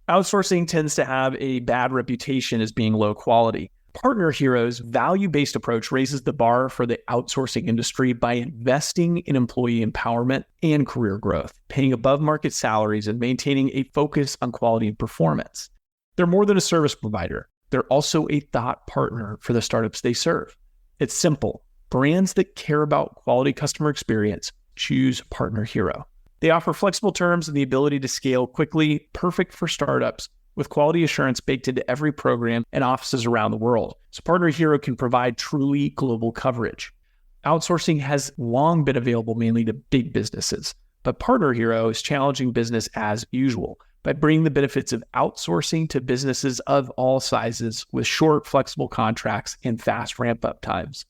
Outsourcing tends to have a bad reputation as being low quality. Partner Hero's value-based approach raises the bar for the outsourcing industry by investing in employee empowerment and career growth, paying above-market salaries, and maintaining a focus on quality and performance. They're more than a service provider. They're also a thought partner for the startups they serve. It's simple. Brands that care about quality customer experience choose Partner Hero. They offer flexible terms and the ability to scale quickly, perfect for startups, with quality assurance baked into every program and offices around the world. So Partner Hero can provide truly global coverage. Outsourcing has long been available mainly to big businesses, but Partner Hero is challenging business as usual by bringing the benefits of outsourcing to businesses of all sizes with short, flexible contracts and fast ramp-up times.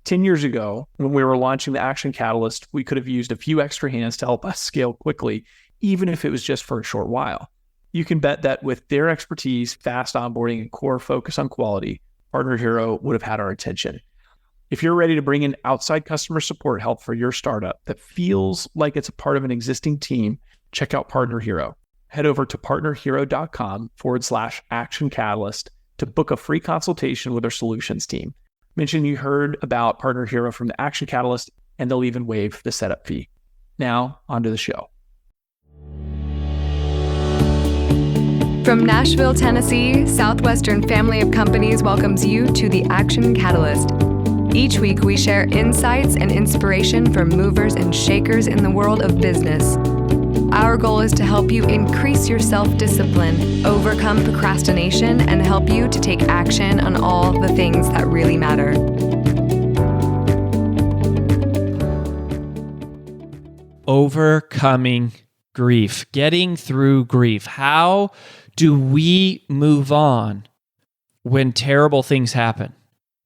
10 years ago, when we were launching the Action Catalyst, we could have used a few extra hands to help us scale quickly, even if it was just for a short while. You can bet that with their expertise, fast onboarding, and core focus on quality, Partner Hero would have had our attention. If you're ready to bring in outside customer support help for your startup that feels like it's a part of an existing team, check out Partner Hero. Head over to partnerhero.com/Action Catalyst to book a free consultation with our solutions team. Mention you heard about Partner Hero from the Action Catalyst, and they'll even waive the setup fee. Now, onto the show. From Nashville, Tennessee, Southwestern Family of Companies welcomes you to the Action Catalyst. Each week, we share insights and inspiration from movers and shakers in the world of business. Our goal is to help you increase your self-discipline, overcome procrastination, and help you to take action on all the things that really matter. Overcoming grief, getting through grief. How do we move on when terrible things happen,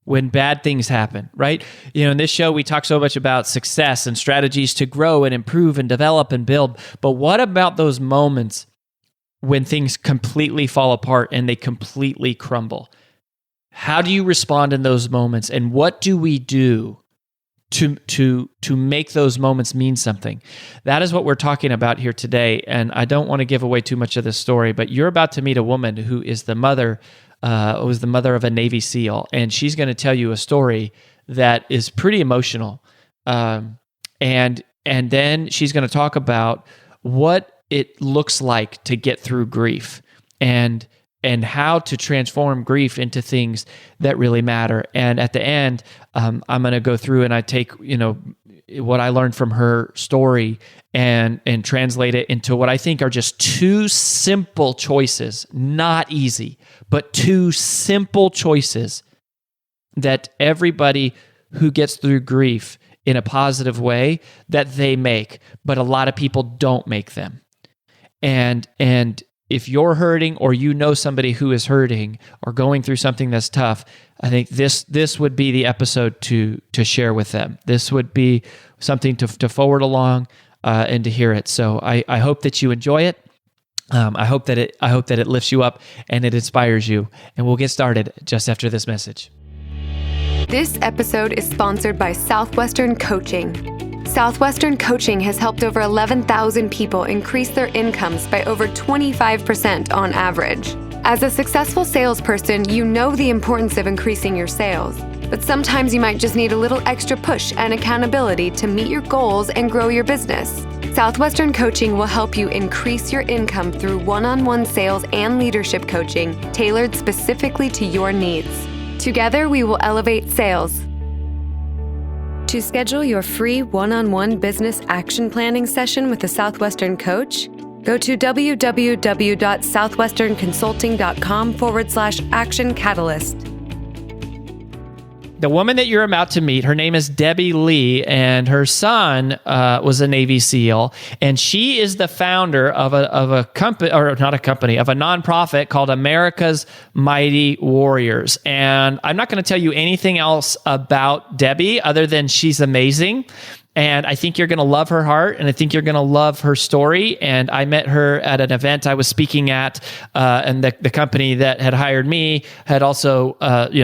when bad things happen, right? In this show, we talk so much about success and strategies to grow and improve and develop and build. But what about those moments when things completely fall apart and they completely crumble? How do you respond in those moments? And what do we do to make those moments mean something? That is what we're talking about here today. And I don't want to give away too much of this story, but you're about to meet a woman who is the mother was the mother of a Navy SEAL, and she's going to tell you a story that is pretty emotional. And then she's going to talk about what it looks like to get through grief and how to transform grief into things that really matter. And at the end, I'm going to go through and I take, what I learned from her story and translate it into what I think are just two simple choices, not easy, but two simple choices that everybody who gets through grief in a positive way that they make, but a lot of people don't make them. And if you're hurting or you know somebody who is hurting or going through something that's tough, I think this would be the episode to share with them. This would be something to forward along and to hear it. So I hope that you enjoy it. I hope that it lifts you up and it inspires you. And we'll get started just after this message. This episode is sponsored by Southwestern Coaching. Southwestern Coaching has helped over 11,000 people increase their incomes by over 25% on average. As a successful salesperson, you know the importance of increasing your sales, but sometimes you might just need a little extra push and accountability to meet your goals and grow your business. Southwestern Coaching will help you increase your income through one-on-one sales and leadership coaching tailored specifically to your needs. Together, we will elevate sales. To schedule your free one-on-one business action planning session with a Southwestern coach, go to www.southwesternconsulting.com/Action Catalyst. The woman that you're about to meet, her name is Debbie Lee, and her son was a Navy SEAL, and she is the founder of a company, or not a company, of a nonprofit called America's Mighty Warriors. And I'm not going to tell you anything else about Debbie other than she's amazing. And I think you're going to love her heart, and I think you're going to love her story. And I met her at an event I was speaking at, and the company that had hired me had also,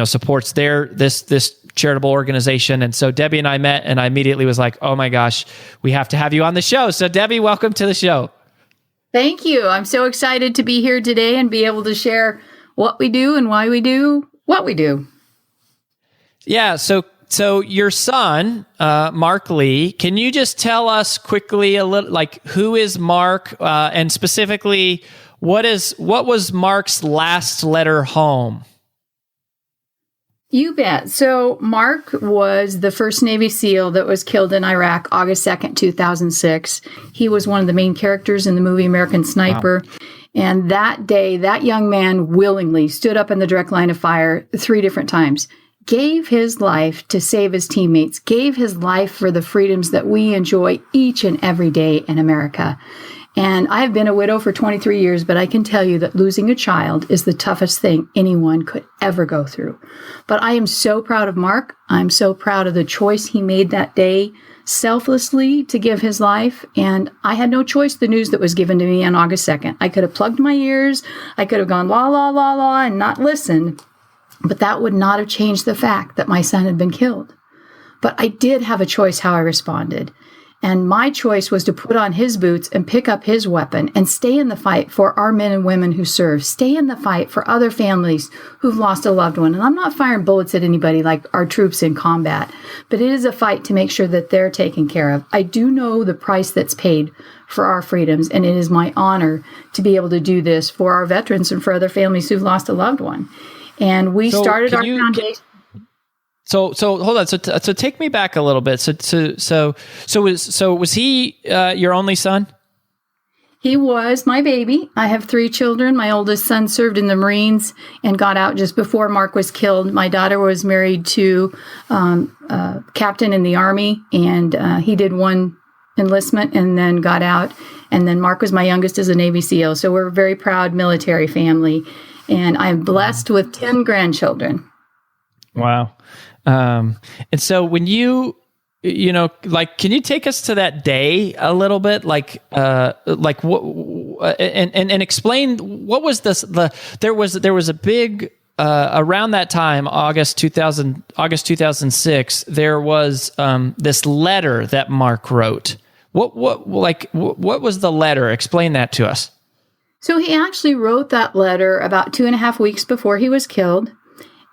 supports this charitable organization. And so Debbie and I met, and I immediately was like, "Oh my gosh, we have to have you on the show." So Debbie, welcome to the show. Thank you. I'm so excited to be here today and be able to share what we do and why we do what we do. Yeah. So your son, Marc Lee, can you just tell us quickly a little, like, who is Marc, and specifically, what was Marc's last letter home? You bet. So Marc was the first Navy SEAL that was killed in Iraq, August 2nd, 2006. He was one of the main characters in the movie American Sniper. Wow. And that day, that young man willingly stood up in the direct line of fire 3 different times, gave his life to save his teammates, gave his life for the freedoms that we enjoy each and every day in America. And I've been a widow for 23 years, but I can tell you that losing a child is the toughest thing anyone could ever go through. But I am so proud of Marc. I'm so proud of the choice he made that day, selflessly to give his life. And I had no choice, the news that was given to me on August 2nd. I could have plugged my ears. I could have gone la, la, la, la, and not listened. But that would not have changed the fact that my son had been killed. But I did have a choice how I responded. And my choice was to put on his boots and pick up his weapon and stay in the fight for our men and women who serve, stay in the fight for other families who've lost a loved one. And I'm not firing bullets at anybody like our troops in combat, but it is a fight to make sure that they're taken care of. I do know the price that's paid for our freedoms, and it is my honor to be able to do this for our veterans and for other families who've lost a loved one. And we started our foundation. So hold on. So take me back a little bit. So was he your only son? He was my baby. I have 3 children. My oldest son served in the Marines and got out just before Marc was killed. My daughter was married to a captain in the Army, and he did 1 enlistment and then got out. And then Marc was my youngest as a Navy SEAL. So we're a very proud military family. And I'm blessed with 10 grandchildren. Wow. And so when like, can you take us to that day a little bit? Like what, and explain what was this, there was a big, around that time, August 2006, there was, this letter that Marc wrote. What was the letter? Explain that to us. So he actually wrote that letter about 2.5 weeks before he was killed,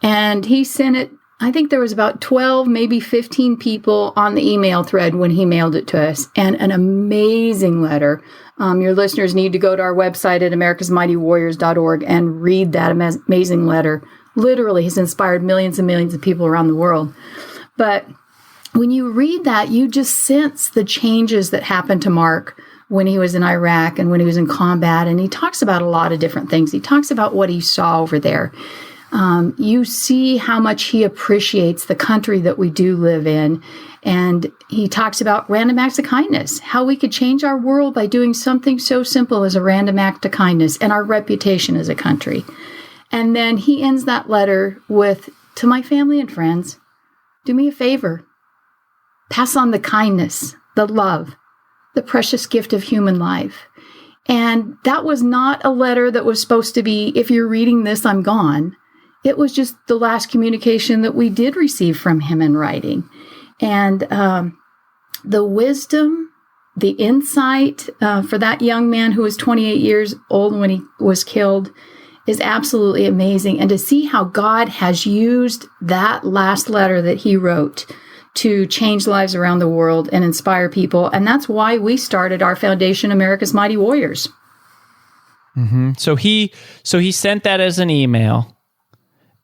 and he sent it. I think there was about 12, maybe 15 people on the email thread when he mailed it to us, and an amazing letter. Your listeners need to go to our website at americasmightywarriors.org and read that amazing letter. Literally has inspired millions and millions of people around the world. But when you read that, you just sense the changes that happened to Marc when he was in Iraq and when he was in combat. And he talks about a lot of different things. He talks about what he saw over there. You see how much he appreciates the country that we do live in. And he talks about random acts of kindness, how we could change our world by doing something so simple as a random act of kindness and our reputation as a country. And then he ends that letter with, to my family and friends, do me a favor. Pass on the kindness, the love, the precious gift of human life. And that was not a letter that was supposed to be, if you're reading this, I'm gone. It was just the last communication that we did receive from him in writing. And the wisdom, the insight for that young man who was 28 years old when he was killed is absolutely amazing. And to see how God has used that last letter that he wrote to change lives around the world and inspire people. And that's why we started our foundation, America's Mighty Warriors. Mm-hmm. So he sent that as an email.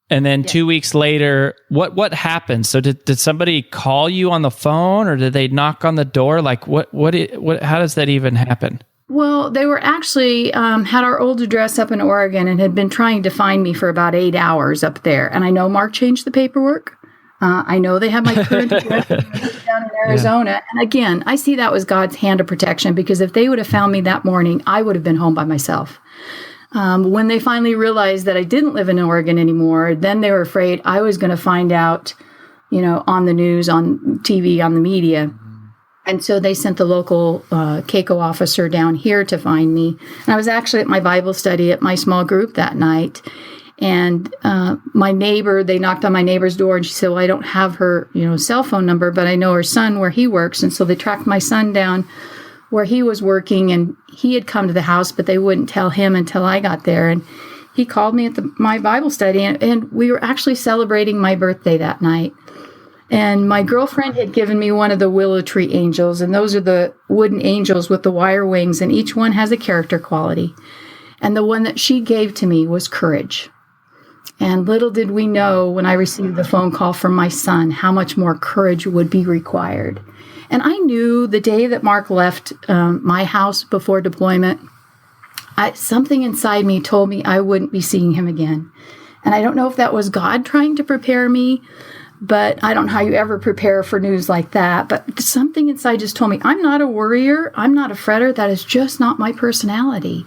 And then 2 weeks later, what happened? So did somebody call you on the phone, or did they knock on the door? Like what how does that even happen? Well, they were actually had our old address up in Oregon and had been trying to find me for about 8 hours up there. And I know Marc changed the paperwork. I know they have my current address down in Arizona. Yeah. And again, I see that was God's hand of protection, because if they would have found me that morning, I would have been home by myself. When they finally realized that I didn't live in Oregon anymore, then they were afraid I was going to find out, on the news, on TV, on the media. And so they sent the local CAICO officer down here to find me. And I was actually at my Bible study at my small group that night. And my neighbor, they knocked on my neighbor's door, and she said, well, I don't have her, cell phone number, but I know her son where he works. And so they tracked my son down where he was working, and he had come to the house, but they wouldn't tell him until I got there. And he called me at my Bible study, and we were actually celebrating my birthday that night. And my girlfriend had given me one of the willow tree angels, and those are the wooden angels with the wire wings, and each one has a character quality. And the one that she gave to me was courage. And little did we know when I received the phone call from my son how much more courage would be required. And I knew the day that Mark left my house before deployment, something inside me told me I wouldn't be seeing him again. And I don't know if that was God trying to prepare me, but I don't know how you ever prepare for news like that. But something inside just told me, I'm not a worrier. I'm not a fretter. That is just not my personality.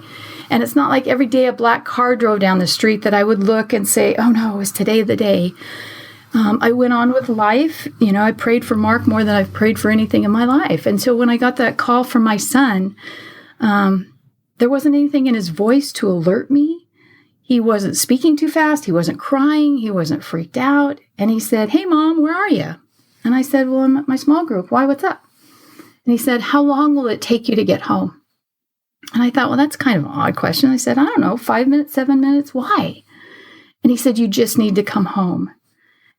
And it's not like every day a black car drove down the street that I would look and say, oh no, is today the day? I went on with life. I prayed for Mark more than I've prayed for anything in my life. And so when I got that call from my son, there wasn't anything in his voice to alert me. He wasn't speaking too fast. He wasn't crying. He wasn't freaked out. And he said, hey, Mom, where are you? And I said, well, I'm at my small group. Why? What's up? And he said, how long will it take you to get home? And I thought, well, that's kind of an odd question. I said, I don't know, 5 minutes, 7 minutes. Why? And he said, you just need to come home.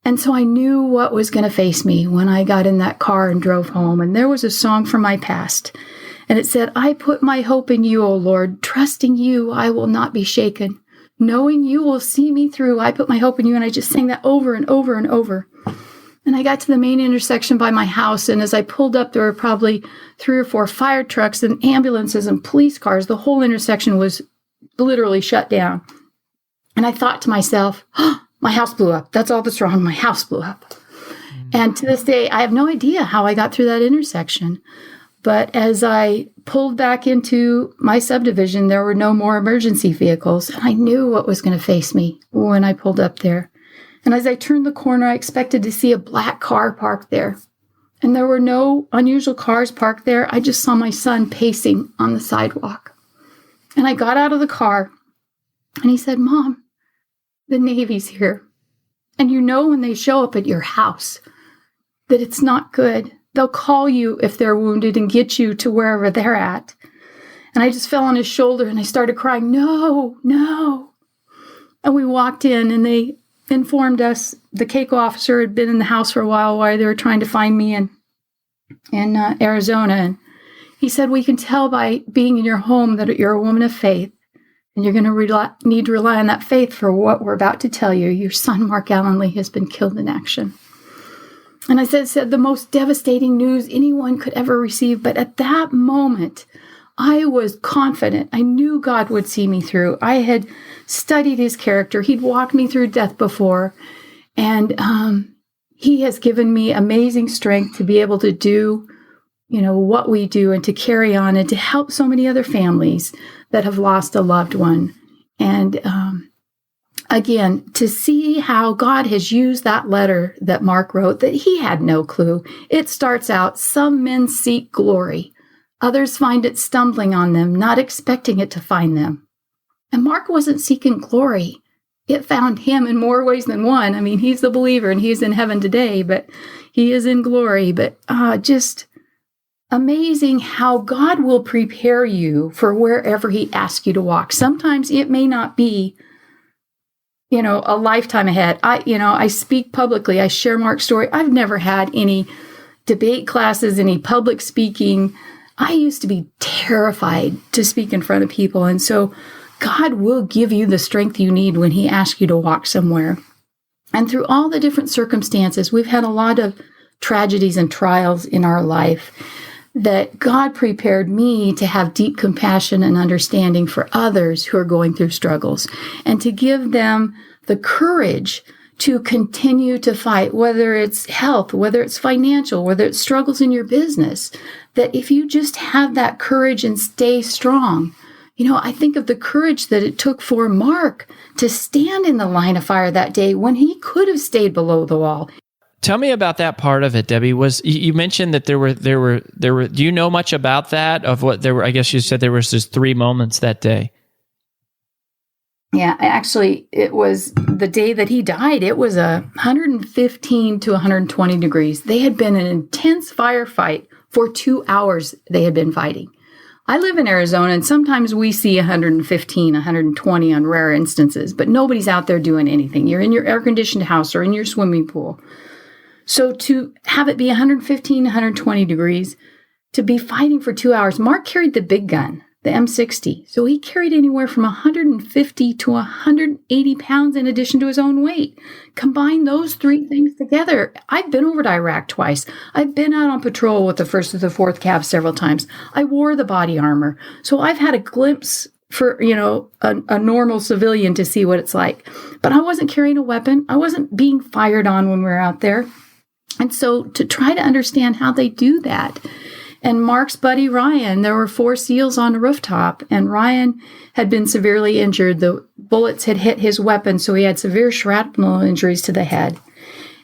And so I knew what was going to face me when I got in that car and drove home. And there was a song from my past. And it said, I put my hope in you, O Lord. Trusting you, I will not be shaken. Knowing you will see me through, I put my hope in you. And I just sang that over and over and over. And I got to the main intersection by my house. And as I pulled up, there were probably 3 or 4 fire trucks and ambulances and police cars. The whole intersection was literally shut down. And I thought to myself, oh, my house blew up. That's all that's wrong. My house blew up. And to this day, I have no idea how I got through that intersection. But as I pulled back into my subdivision, there were no more emergency vehicles. And I knew what was going to face me when I pulled up there. And as I turned the corner, I expected to see a black car parked there. And there were no unusual cars parked there. I just saw my son pacing on the sidewalk. And I got out of the car, and he said, Mom, the Navy's here. And when they show up at your house, that it's not good. They'll call you if they're wounded and get you to wherever they're at. And I just fell on his shoulder, and I started crying, no, no. And we walked in, and they informed us the CACO officer had been in the house for a while they were trying to find me in Arizona. And he said, we can tell by being in your home that you're a woman of faith, and you're going to need to rely on that faith for what we're about to tell you. Your son, Marc Alan Lee, has been killed in action. And I said the most devastating news anyone could ever receive. But at that moment, I was confident. I knew God would see me through. I had studied his character. He'd walked me through death before. And he has given me amazing strength to be able to do, what we do and to carry on and to help so many other families that have lost a loved one. And again, to see how God has used that letter that Mark wrote that he had no clue. It starts out, some men seek glory. Others find it stumbling on them, not expecting it to find them. And Mark wasn't seeking glory. It found him in more ways than one. I mean, he's the believer and he's in heaven today, but he is in glory. But just amazing how God will prepare you for wherever he asks you to walk. Sometimes it may not be, a lifetime ahead. I speak publicly. I share Mark's story. I've never had any debate classes, any public speaking. I used to be terrified to speak in front of people. And so God will give you the strength you need when he asks you to walk somewhere. And through all the different circumstances, we've had a lot of tragedies and trials in our life that God prepared me to have deep compassion and understanding for others who are going through struggles and to give them the courage to continue to fight, whether it's health, whether it's financial, whether it's struggles in your business, that if you just have that courage and stay strong. I think of the courage that it took for Mark to stand in the line of fire that day when he could have stayed below the wall. Tell me about that part of it, Debbie. You mentioned that there were. Do you know much about that? Of what there were? I guess you said there was just 3 moments that day. Yeah, actually, it was the day that he died. It was 115 to 120 degrees. They had been in an intense firefight for 2 hours. They had been fighting. I live in Arizona, and sometimes we see 115, 120 on rare instances, but nobody's out there doing anything. You're in your air-conditioned house or in your swimming pool. So to have it be 115, 120 degrees, to be fighting for 2 hours, Marc carried the big gun, the M60. So he carried anywhere from 150 to 180 pounds in addition to his own weight. Combine those three things together. I've been over to Iraq twice. I've been out on patrol with the 1st or the 4th Cav several times. I wore the body armor. So I've had a glimpse for, a normal civilian to see what it's like. But I wasn't carrying a weapon. I wasn't being fired on when we were out there. And so to try to understand how they do that. And Marc's buddy, Ryan, there were 4 SEALs on the rooftop, and Ryan had been severely injured. The bullets had hit his weapon, so he had severe shrapnel injuries to the head.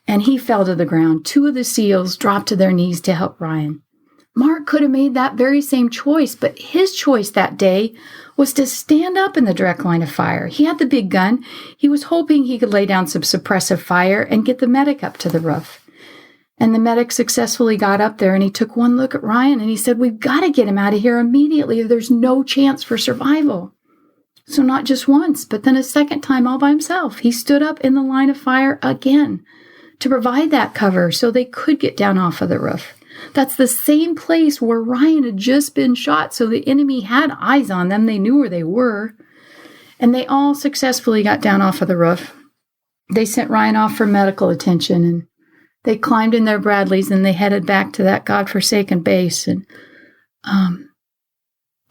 And he fell to the ground. 2 of the SEALs dropped to their knees to help Ryan. Marc could have made that very same choice, but his choice that day was to stand up in the direct line of fire. He had the big gun. He was hoping he could lay down some suppressive fire and get the medic up to the roof. And the medic successfully got up there, and he took one look at Ryan, and he said, "We've got to get him out of here immediately. There's no chance for survival." So not just once, but then a second time all by himself. He stood up in the line of fire again to provide that cover so they could get down off of the roof. That's the same place where Ryan had just been shot, so the enemy had eyes on them. They knew where they were. And they all successfully got down off of the roof. They sent Ryan off for medical attention, and they climbed in their Bradleys, and they headed back to that godforsaken base. And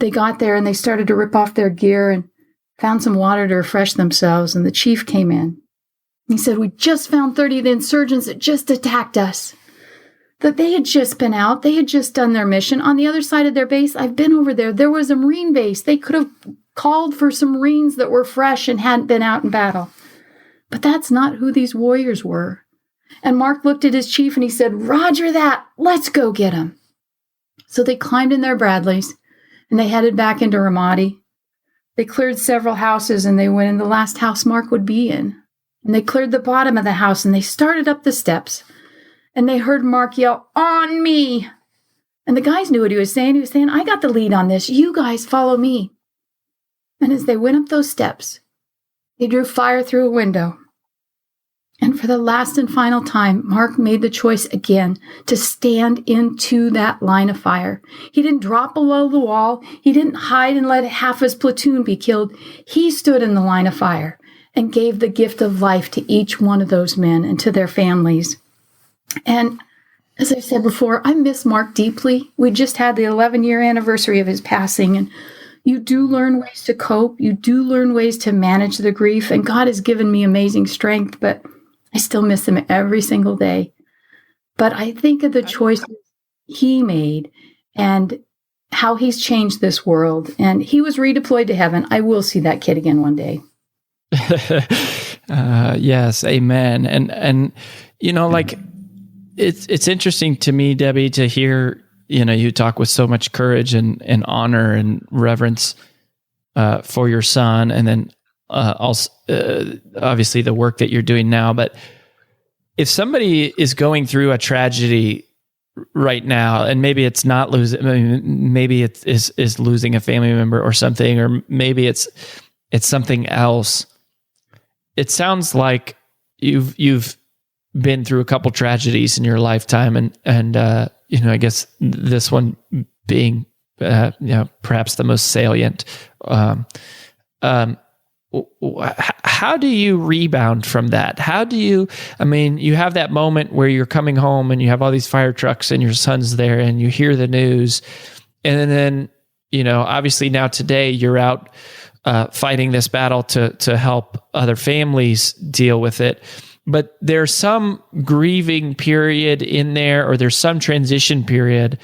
they got there, and they started to rip off their gear and found some water to refresh themselves. And the chief came in. He said, "We just found 30 of the insurgents that just attacked us." That they had just been out. They had just done their mission. On the other side of their base, I've been over there. There was a Marine base. They could have called for some Marines that were fresh and hadn't been out in battle. But that's not who these warriors were. And Marc looked at his chief and he said, "Roger that. Let's go get him." So they climbed in their Bradleys and they headed back into Ramadi. They cleared several houses and they went in the last house Marc would be in. And they cleared the bottom of the house and they started up the steps. And they heard Marc yell, "On me!" And the guys knew what he was saying. He was saying, "I got the lead on this. You guys follow me." And as they went up those steps, they drew fire through a window. And for the last and final time, Marc made the choice again to stand into that line of fire. He didn't drop below the wall. He didn't hide and let half his platoon be killed. He stood in the line of fire and gave the gift of life to each one of those men and to their families. And as I said before, I miss Marc deeply. We just had the 11-year anniversary of his passing, and you do learn ways to cope. You do learn ways to manage the grief, and God has given me amazing strength, but I still miss him every single day. But I think of the choices he made and how he's changed this world, and he was redeployed to heaven. I will see that kid again one day. Yes, amen. And like, it's interesting to me, Debbie, to hear, you talk with so much courage and honor and reverence for your son, and then also obviously the work that you're doing now. But if somebody is going through a tragedy right now, and maybe it's not losing, maybe it is losing a family member or something, or maybe it's something else. It sounds like you've been through a couple tragedies in your lifetime, and I guess this one being perhaps the most salient. How do you rebound from that? You have that moment where you're coming home and you have all these fire trucks and your son's there and you hear the news, and then obviously now today you're out fighting this battle to help other families deal with it. But there's some grieving period in there, or there's some transition period.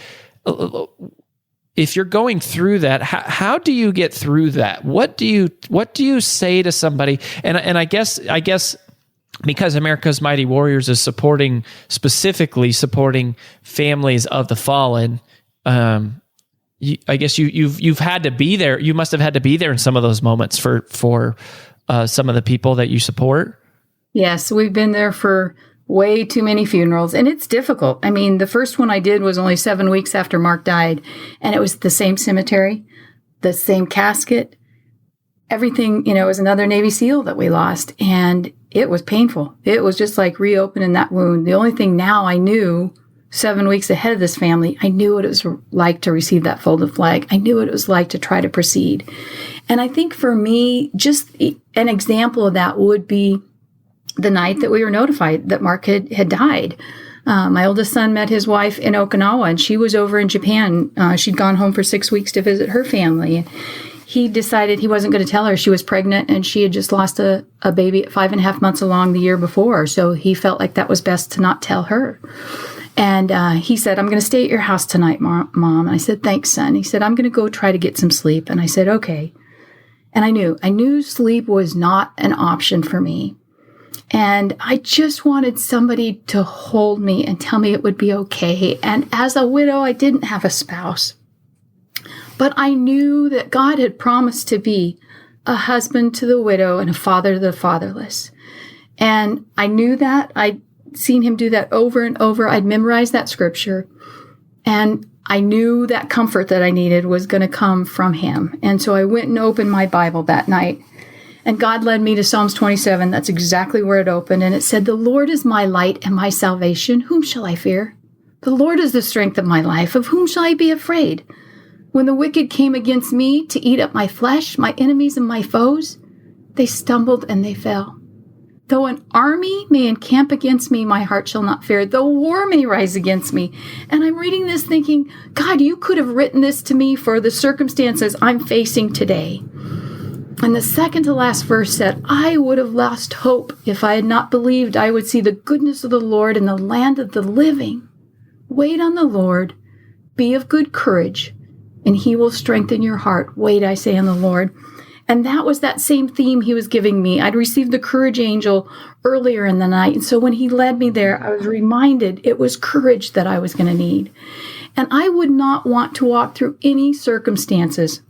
If you're going through that, how do you get through that? What do you say to somebody? And I guess because America's Mighty Warriors is specifically supporting families of the fallen. I guess you've had to be there. You must have had to be there in some of those moments for some of the people that you support. Yes, we've been there for way too many funerals, and it's difficult. I mean, the first one I did was only 7 weeks after Mark died, and it was the same cemetery, the same casket, everything. It was another Navy SEAL that we lost, and it was painful. It was just like reopening that wound. The only thing now I knew 7 weeks ahead of this family, I knew what it was like to receive that folded flag. I knew what it was like to try to proceed. And I think for me, just an example of that would be the night that we were notified that Mark had died. My oldest son met his wife in Okinawa, and she was over in Japan. She'd gone home for 6 weeks to visit her family. He decided he wasn't going to tell her she was pregnant, and she had just lost a baby at 5.5 months along the year before. So he felt like that was best to not tell her. And he said, I'm going to stay at your house tonight, Mom. And I said, thanks, son. He said, I'm going to go try to get some sleep. And I said, okay. And I knew sleep was not an option for me. And I just wanted somebody to hold me and tell me it would be okay. And as a widow, I didn't have a spouse. But I knew that God had promised to be a husband to the widow and a father to the fatherless. And I knew that. I'd seen him do that over and over. I'd memorized that scripture. And I knew that comfort that I needed was going to come from him. And so I went and opened my Bible that night. And God led me to Psalms 27. That's exactly where it opened. And it said, the Lord is my light and my salvation. Whom shall I fear? The Lord is the strength of my life. Of whom shall I be afraid? When the wicked came against me to eat up my flesh, my enemies and my foes, they stumbled and they fell. Though an army may encamp against me, my heart shall not fear. Though war may rise against me. And I'm reading this thinking, God, you could have written this to me for the circumstances I'm facing today. And the second to last verse said, I would have lost hope if I had not believed I would see the goodness of the Lord in the land of the living. Wait on the Lord, be of good courage, and he will strengthen your heart. Wait, I say, on the Lord. And that was that same theme he was giving me. I'd received the courage angel earlier in the night. And so when he led me there, I was reminded it was courage that I was going to need. And I would not want to walk through any circumstances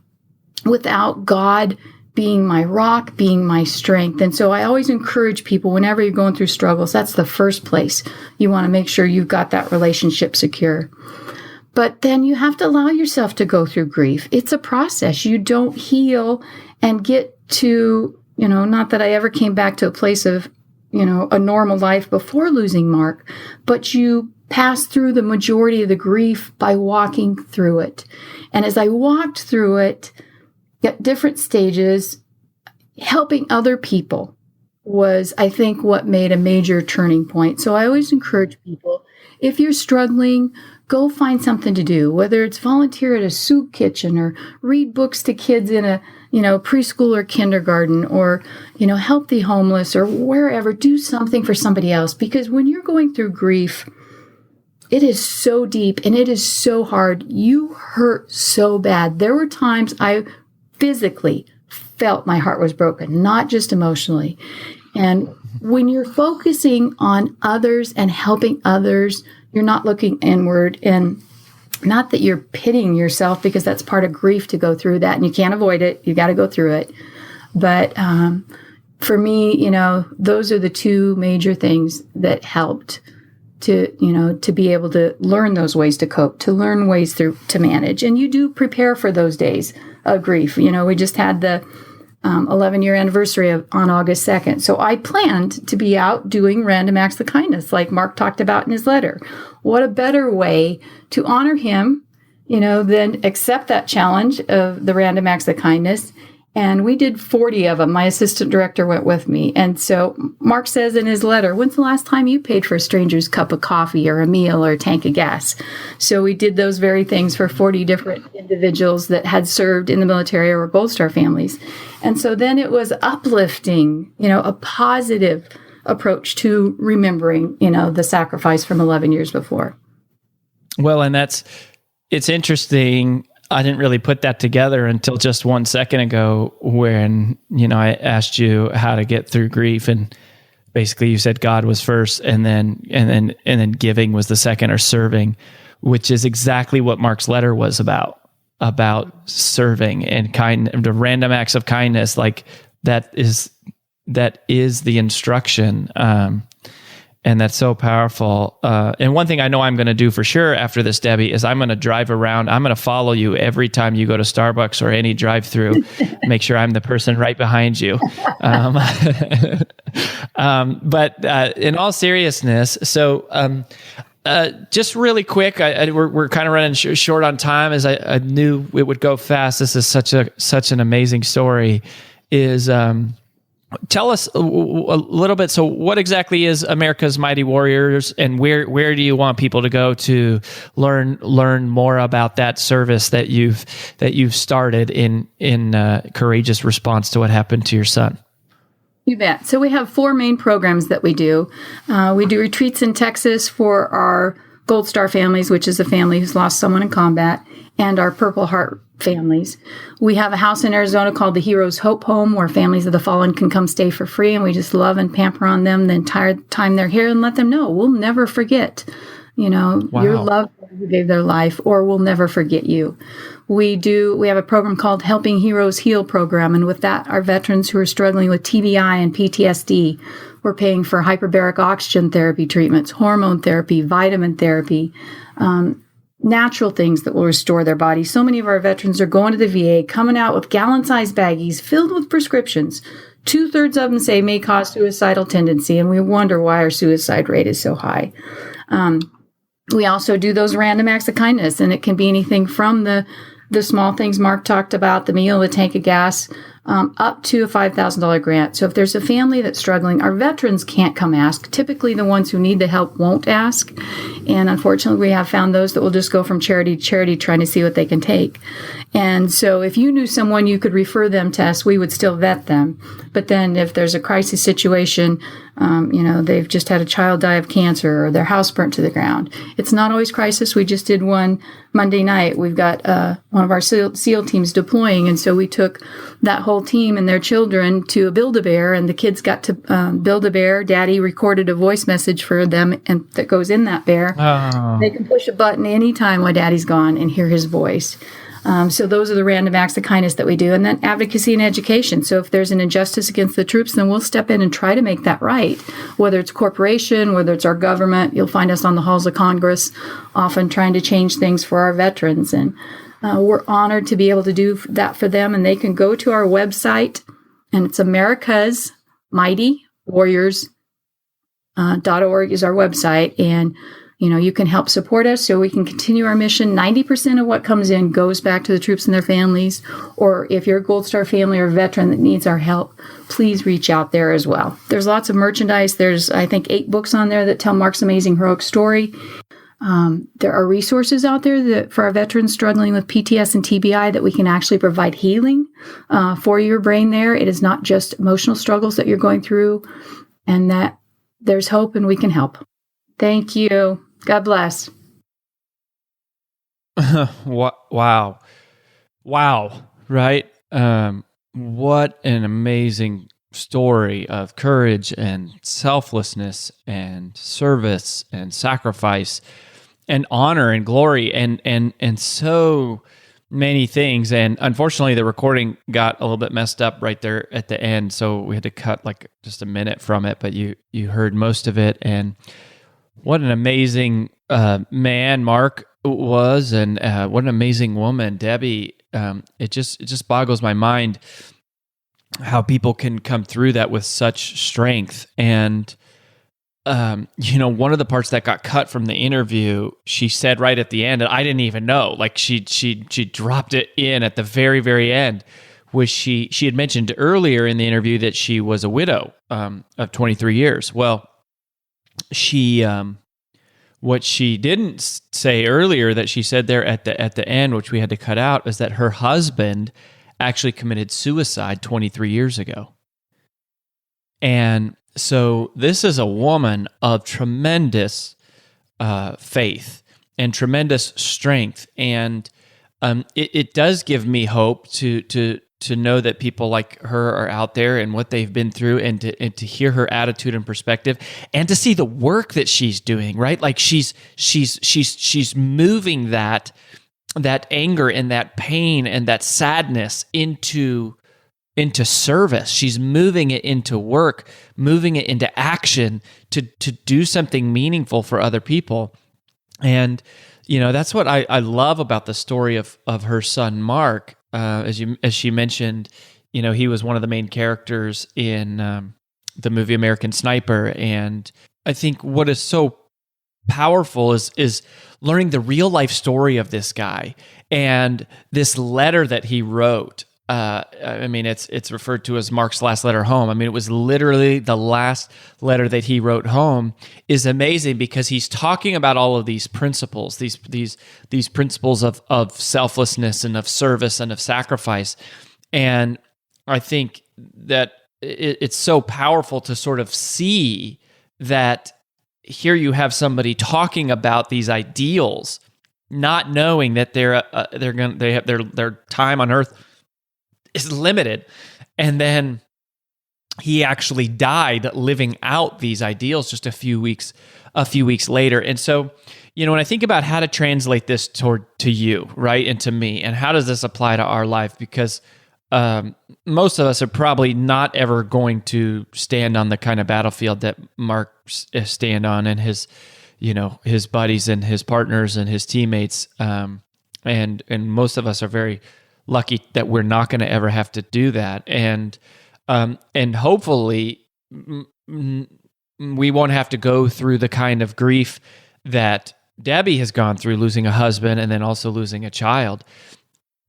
without God being my rock, being my strength. And so I always encourage people, whenever you're going through struggles, that's the first place you want to make sure you've got that relationship secure. But then you have to allow yourself to go through grief. It's a process. You don't heal and get to, not that I ever came back to a place of, a normal life before losing Mark, but you pass through the majority of the grief by walking through it. And as I walked through it at different stages, helping other people was, I think, what made a major turning point. So I always encourage people, if you're struggling, go find something to do, whether it's volunteer at a soup kitchen or read books to kids in a, preschool or kindergarten, or, help the homeless or wherever. Do something for somebody else, because when you're going through grief, it is so deep and it is so hard. You hurt so bad. There were times I physically felt my heart was broken, not just emotionally. And when you're focusing on others and helping others, you're not looking inward. And not that you're pitying yourself, because that's part of grief to go through that, and you can't avoid it. You got to go through it. But for me, those are the two major things that helped to be able to learn those ways to cope, to learn ways to manage. And you do prepare for those days of grief. We just had the 11-year anniversary on August 2nd. So I planned to be out doing random acts of kindness, like Mark talked about in his letter. What a better way to honor him, than accept that challenge of the random acts of kindness. And we did 40 of them. My assistant director went with me. And so Mark says in his letter, when's the last time you paid for a stranger's cup of coffee or a meal or a tank of gas? So we did those very things for 40 different individuals that had served in the military or Gold Star families. And so then it was uplifting, a positive approach to remembering, the sacrifice from 11 years before. Well, and it's interesting. I didn't really put that together until just 1 second ago when, I asked you how to get through grief, and basically you said God was first and then giving was the second, or serving, which is exactly what Mark's letter was about serving and the random acts of kindness. Like that is the instruction. And that's so powerful. And one thing I know I'm going to do for sure after this, Debbie, is I'm going to drive around. I'm going to follow you every time you go to Starbucks or any drive-through. Make sure I'm the person right behind you. But in all seriousness, so just really quick, we're kind of running short on time, as I knew it would go fast. This is such an amazing story. Tell us a little bit. So, what exactly is America's Mighty Warriors, and where do you want people to go to learn more about that service that you've started in courageous response to what happened to your son? You bet. So we have 4 main programs that we do. We do retreats in Texas for our Gold Star families, which is a family who's lost someone in combat, and our Purple Heart families. We have a house in Arizona called the Heroes Hope Home, where families of the fallen can come stay for free, and we just love and pamper on them the entire time they're here and let them know we'll never forget, your loved one who gave their life, or we'll never forget you. We have a program called Helping Heroes Heal program, and with that, our veterans who are struggling with TBI and PTSD, we're paying for hyperbaric oxygen therapy treatments, hormone therapy, vitamin therapy, natural things that will restore their body. So many of our veterans are going to the VA, coming out with gallon-sized baggies filled with prescriptions. 2/3 of them say may cause suicidal tendency, and we wonder why our suicide rate is so high. We also do those random acts of kindness, and it can be anything from the small things Mark talked about, the meal, the tank of gas, up to a $5,000 grant. So if there's a family that's struggling, our veterans can't come ask. Typically, the ones who need the help won't ask. And unfortunately, we have found those that will just go from charity to charity trying to see what they can take. And so if you knew someone you could refer them to us, we would still vet them. But then if there's a crisis situation, they've just had a child die of cancer or their house burnt to the ground. It's not always crisis. We just did one Monday night. We've got one of our SEAL teams deploying. And so we took that whole team and their children to a Build-A-Bear, and the kids got to build a bear. Daddy recorded a voice message for them and that goes in that bear. Oh. They can push a button anytime while Daddy's gone and hear his voice. So those are the random acts of kindness that we do. And then advocacy and education. So if there's an injustice against the troops, then we'll step in and try to make that right. Whether it's corporation, whether it's our government, you'll find us on the halls of Congress, often trying to change things for our veterans. And we're honored to be able to do that for them. And they can go to our website, and it's America's Mighty Warriors.org is our website. And you can help support us so we can continue our mission. 90% of what comes in goes back to the troops and their families. Or if you're a Gold Star family or veteran that needs our help, please reach out there as well. There's lots of merchandise. There's, I think, 8 books on there that tell Mark's amazing heroic story. There are resources out there that for our veterans struggling with PTS and TBI that we can actually provide healing for your brain there. It is not just emotional struggles that you're going through, and that there's hope and we can help. Thank you. God bless. Wow. Right? What an amazing story of courage and selflessness and service and sacrifice and honor and glory and so many things. And unfortunately, the recording got a little bit messed up right there at the end, so we had to cut like just a minute from it, but you heard most of it. And what an amazing man Mark was, and what an amazing woman Debbie. It just boggles my mind how people can come through that with such strength. And one of the parts that got cut from the interview, she said right at the end, and I didn't even know, like she dropped it in at the very, very end, was she had mentioned earlier in the interview that she was a widow of 23 years. Well, she what she didn't say earlier that she said there at the end, which we had to cut out, is that her husband actually committed suicide 23 years ago. And so this is a woman of tremendous faith and tremendous strength. And it does give me hope to know that people like her are out there and what they've been through, and to hear her attitude and perspective, and to see the work that she's doing, right? Like she's moving that anger and that pain and that sadness into into service. She's moving it into work, moving it into action to do something meaningful for other people. And, that's what I love about the story of her son, Mark. As she mentioned, he was one of the main characters in the movie American Sniper. And I think what is so powerful is learning the real life story of this guy and this letter that he wrote. It's referred to as Mark's last letter home. It was literally the last letter that he wrote home. Is amazing because he's talking about all of these principles, these principles of selflessness and of service and of sacrifice. And I think that it's so powerful to sort of see that here you have somebody talking about these ideals, not knowing that their time on earth is limited, and then he actually died living out these ideals just a few weeks later. And so, when I think about how to translate this to you, right, and to me, and how does this apply to our life, because most of us are probably not ever going to stand on the kind of battlefield that Mark stand on, and his buddies and his partners and his teammates, and most of us are very lucky that we're not going to ever have to do that, and hopefully we won't have to go through the kind of grief that Debbie has gone through, losing a husband and then also losing a child.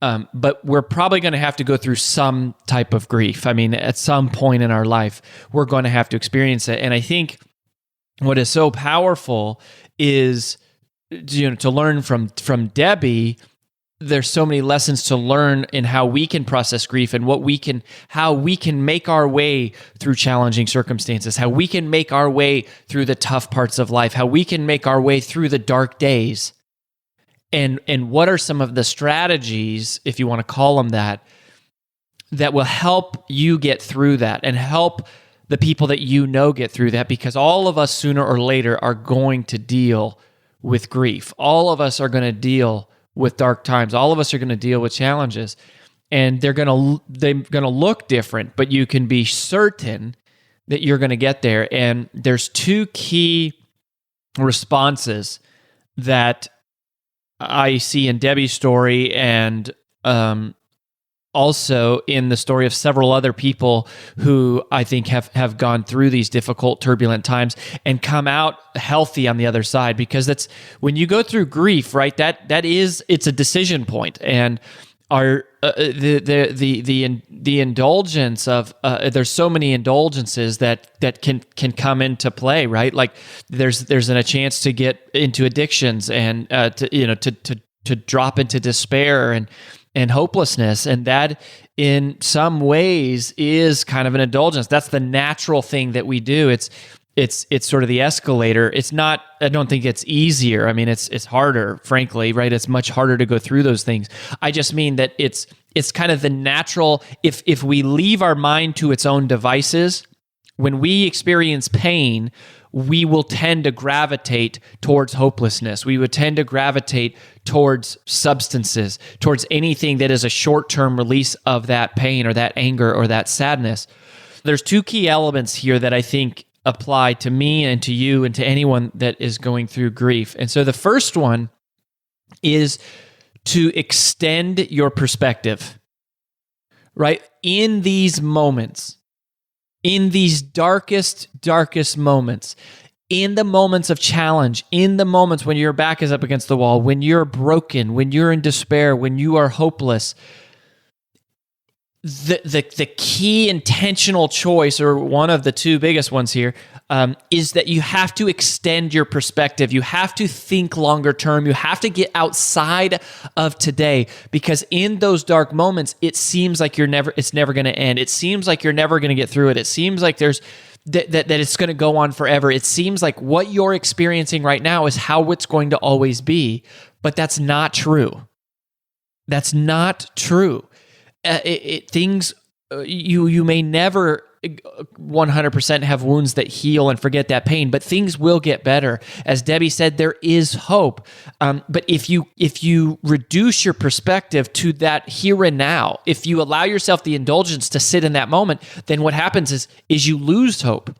But we're probably going to have to go through some type of grief. At some point in our life, we're going to have to experience it. And I think what is so powerful is, to learn from Debbie. There's so many lessons to learn in how we can process grief and how we can make our way through challenging circumstances, how we can make our way through the tough parts of life, how we can make our way through the dark days. And what are some of the strategies, if you want to call them that will help you get through that and help the people that get through that, because all of us sooner or later are going to deal with grief. All of us are going to deal with dark times. All of us are going to deal with challenges, and they're going to look different, but you can be certain that you're going to get there. And there's two key responses that I see in Debbie's story, and also in the story of several other people who I think have gone through these difficult, turbulent times and come out healthy on the other side. Because that's when you go through grief, right? It's a decision point, and the indulgence of there's so many indulgences that can come into play, right? Like there's a chance to get into addictions and to drop into despair and hopelessness, and that in some ways is kind of an indulgence. That's the natural thing that we do. It's sort of the escalator. It's not, I don't think it's easier. It's harder, frankly, right? It's much harder to go through those things. I just mean that it's kind of the natural, if we leave our mind to its own devices, when we experience pain, we will tend to gravitate towards hopelessness. We would tend to gravitate towards substances, towards anything that is a short-term release of that pain or that anger or that sadness. There's two key elements here that I think apply to me and to you and to anyone that is going through grief. And so the first one is to extend your perspective, right? In these moments, in these darkest moments, in the moments of challenge, in the moments when your back is up against the wall, when you're broken, when you're in despair, when you are hopeless, the key intentional choice, or one of the two biggest ones here, is that you have to extend your perspective. You have to think longer term. You have to get outside of today, because in those dark moments, it seems like it's never going to end. It seems like you're never going to get through it. It seems like that it's going to go on forever. It seems like what you're experiencing right now is how it's going to always be, but that's not true. That's not true. You may never 100% have wounds that heal and forget that pain, but things will get better. As Debbie said, there is hope. But if you reduce your perspective to that here and now, if you allow yourself the indulgence to sit in that moment, then what happens is you lose hope.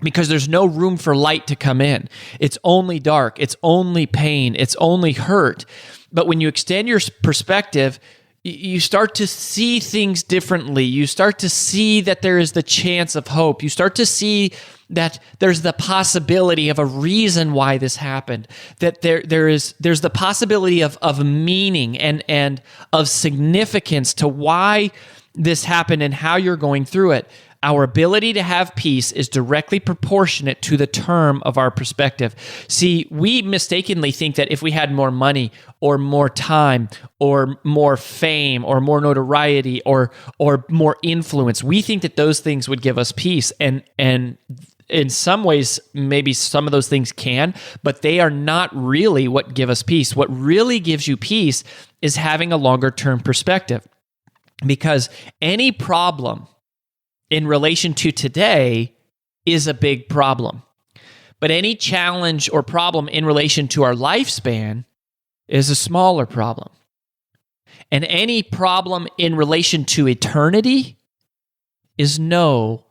Because there's no room for light to come in. It's only dark. It's only pain. It's only hurt. But when you extend your perspective, you start to see things differently. You start to see that there is the chance of hope. You start to see that there's the possibility of a reason why this happened. That there's the possibility of meaning and of significance to why this happened and how you're going through it. Our ability to have peace is directly proportionate to the term of our perspective. See, we mistakenly think that if we had more money or more time or more fame or more notoriety or more influence, we think that those things would give us peace. And in some ways, maybe some of those things can, but they are not really what give us peace. What really gives you peace is having a longer term perspective. Because any problem in relation to today is a big problem. But any challenge or problem in relation to our lifespan is a smaller problem. And any problem in relation to eternity is no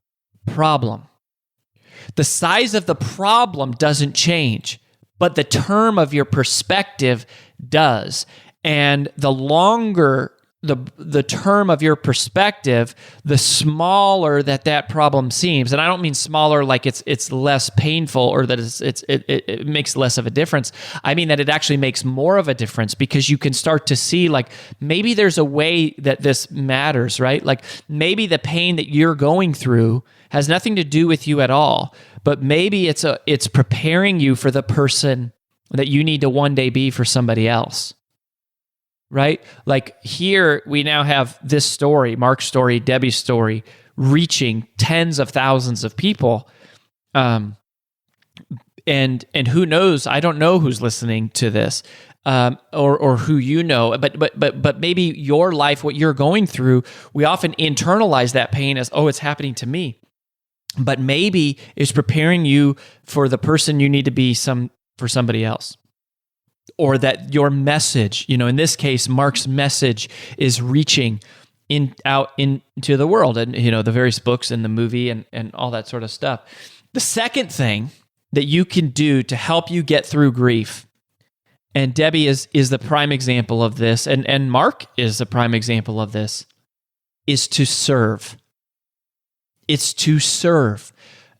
problem. The size of the problem doesn't change, but the term of your perspective does. And the longer the term of your perspective, the smaller that problem seems. And I don't mean smaller like it's less painful or that it makes less of a difference. I mean that it actually makes more of a difference because you can start to see like maybe there's a way that this matters, right? Like maybe the pain that you're going through has nothing to do with you at all, but maybe it's preparing you for the person that you need to one day be for somebody else. Right? Like here, we now have this story, Mark's story, Debbie's story, reaching tens of thousands of people. And who knows? I don't know who's listening to this, or who you know, but maybe your life, what you're going through, we often internalize that pain as, oh, it's happening to me. But maybe it's preparing you for the person you need to be for somebody else. Or that your message, in this case, Mark's message is reaching out into the world and, the various books and the movie and all that sort of stuff. The second thing that you can do to help you get through grief, and Debbie is the prime example of this, and Mark is the prime example of this, is to serve. It's to serve.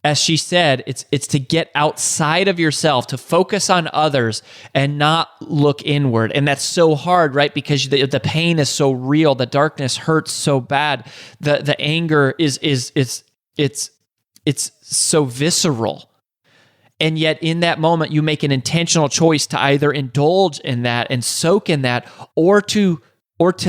As she said, it's to get outside of yourself, to focus on others and not look inward. And that's so hard, right? Because the pain is so real, the darkness hurts so bad, the anger it's so visceral. And yet in that moment, you make an intentional choice to either indulge in that and soak in that, or to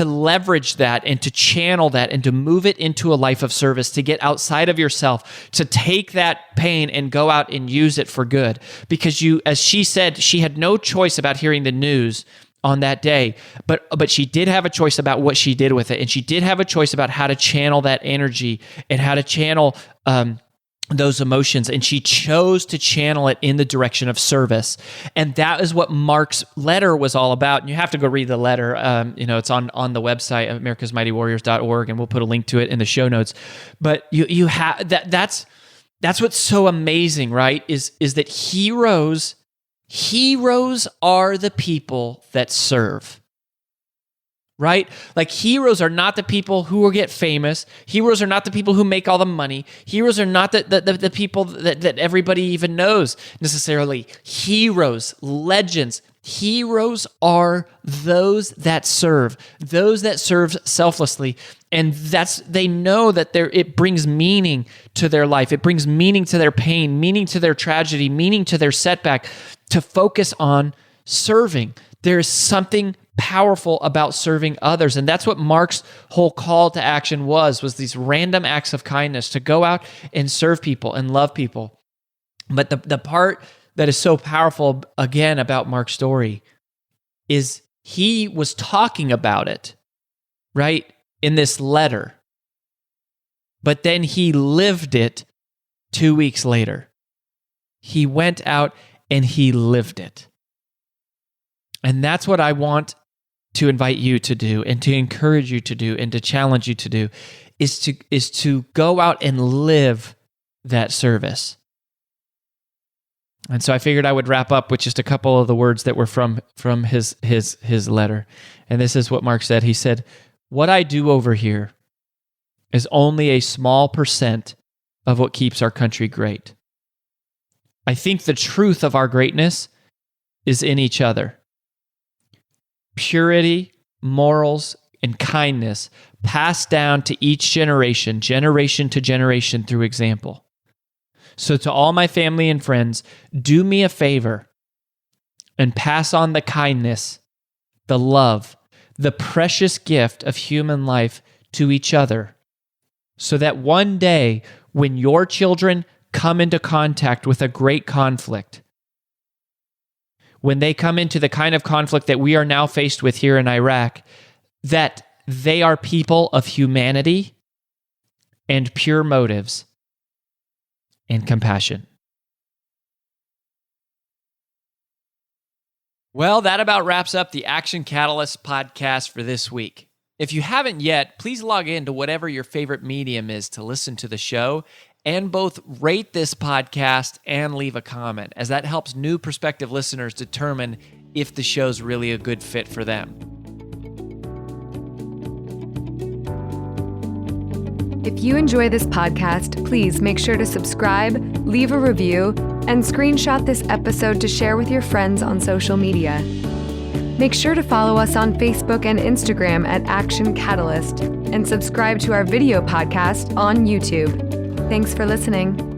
leverage that and to channel that and to move it into a life of service, to get outside of yourself, to take that pain and go out and use it for good. Because as she said, she had no choice about hearing the news on that day, but she did have a choice about what she did with it. And she did have a choice about how to channel that energy and how to channel those emotions, and she chose to channel it in the direction of service. And that is what Mark's letter was all about. And you have to go read the letter. It's on the website, americasmightywarriors.org, and we'll put a link to it in the show notes. But you have that's what's so amazing, right? Is that heroes are the people that serve. Right? Like heroes are not the people who will get famous. Heroes are not the people who make all the money. Heroes are not the people that everybody even knows necessarily. Heroes, legends. Heroes are those that serve selflessly. And they know that it brings meaning to their life. It brings meaning to their pain, meaning to their tragedy, meaning to their setback, to focus on serving. There is something powerful about serving others. And that's what Mark's whole call to action was these random acts of kindness to go out and serve people and love people. But the part that is so powerful, again, about Mark's story is he was talking about it, right, in this letter. but then he lived it 2 weeks later. He went out and he lived it. And that's what I want to invite you to do and to encourage you to do and to challenge you to do is to go out and live that service. And so I figured I would wrap up with just a couple of the words that were from his letter. And this is what Marc said. He said, "What I do over here is only a small percent of what keeps our country great. I think the truth of our greatness is in each other. Purity, morals, and kindness passed down to each generation to generation through example. So to all my family and friends, do me a favor and pass on the kindness, the love, the precious gift of human life to each other, so that one day when your children come into contact with a great conflict, when they come into the kind of conflict that we are now faced with here in Iraq, that they are people of humanity and pure motives and compassion." Well, that about wraps up the Action Catalyst podcast for this week. If you haven't yet, please log in to whatever your favorite medium is to listen to the show and both rate this podcast and leave a comment, as that helps new prospective listeners determine if the show's really a good fit for them. If you enjoy this podcast, please make sure to subscribe, leave a review, and screenshot this episode to share with your friends on social media. Make sure to follow us on Facebook and Instagram at Action Catalyst, and subscribe to our video podcast on YouTube. Thanks for listening.